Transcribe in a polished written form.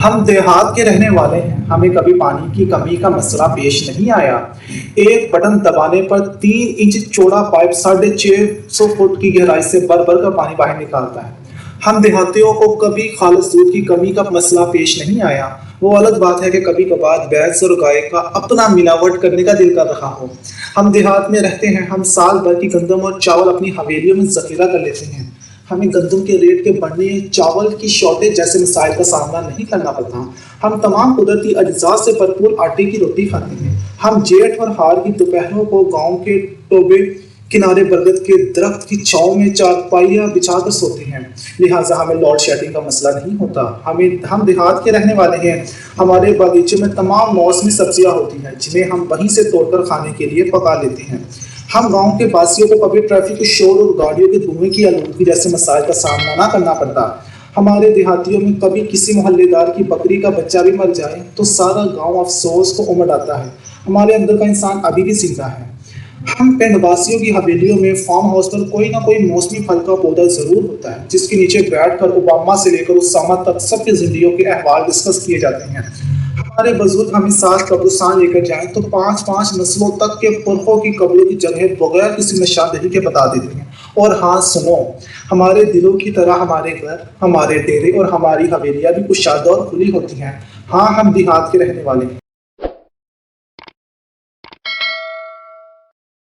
ہم دیہات کے رہنے والے ہیں، ہمیں کبھی پانی کی کمی کا مسئلہ پیش نہیں آیا۔ ایک بٹن دبانے پر 3 انچ چوڑا پائپ 650 فٹ کی گہرائی سے بھر بھر کر پانی باہر نکالتا ہے۔ ہم دیہاتیوں کو کبھی خالص دودھ کی کمی کا مسئلہ پیش نہیں آیا۔ وہ الگ بات ہے کہ کبھی کبھار بھینس اور گائے کا اپنا ملاوٹ کرنے کا دل کر رہا ہو۔ ہم دیہات میں رہتے ہیں، ہم سال بھر کی گندم اور چاول اپنی حویلیوں میں ذخیرہ کر لیتے ہیں۔ ہمیں گندم کے ریٹ کے بڑھنے، چاول کی شارٹیج جیسے مسائل کا سامنا نہیں کرنا پڑتا۔ ہم تمام قدرتی اجزاء سے بھرپور آٹے کی روٹی کھاتے ہیں۔ ہم جیٹھ اور ہار کی دوپہروں کو گاؤں کے ٹوبے کنارے برگد کے درخت کی چھاؤں میں چارپائیاں بچھا کر سوتے ہیں، لہٰذا ہمیں لوڈ شیڈنگ کا مسئلہ نہیں ہوتا۔ ہم دیہات کے رہنے والے ہیں، ہمارے باغیچوں میں تمام موسمی سبزیاں ہوتی ہیں جنہیں ہم وہیں سے توڑ کر کھانے کے لیے پکا لیتے ہیں۔ ہم گاؤں کے باسیوں کو کبھی ٹریفک کے شور اور گاڑیوں کے دھوئیں کی آلودگی جیسے مسائل کا سامنا نہ کرنا پڑتا۔ ہمارے دیہاتیوں میں کبھی کسی محلے دار کی بکری کا بچہ بھی مر جائے تو سارا گاؤں افسوس کو امڑ آتا ہے، ہمارے اندر کا انسان ابھی بھی زندہ ہے۔ ہم پنڈ باسیوں کی حویلیوں میں فارم ہاؤس پر کوئی نہ کوئی موسمی پھل کا پودا ضرور ہوتا ہے، جس کے نیچے بیٹھ کر اوباما سے لے کر اسامہ تک سب کی زندگیوں کے احوال ڈسکس کیے جاتے ہیں۔ ہمارے بزرگ ہمیں ساتھ قبرستان لے کر جائیں تو 5 نسلوں تک کے پرخوں کی قبروں کی جگہ بغیر کسی نشاندہی کے بتا دیتے ہیں۔ اور ہاں سنو، ہمارے دلوں کی طرح ہمارے گھر، ہمارے ڈیرے اور ہماری حویلیاں بھی کشادہ اور کھلی ہوتی ہیں۔ ہاں، ہم دیہات کے رہنے والے ہیں۔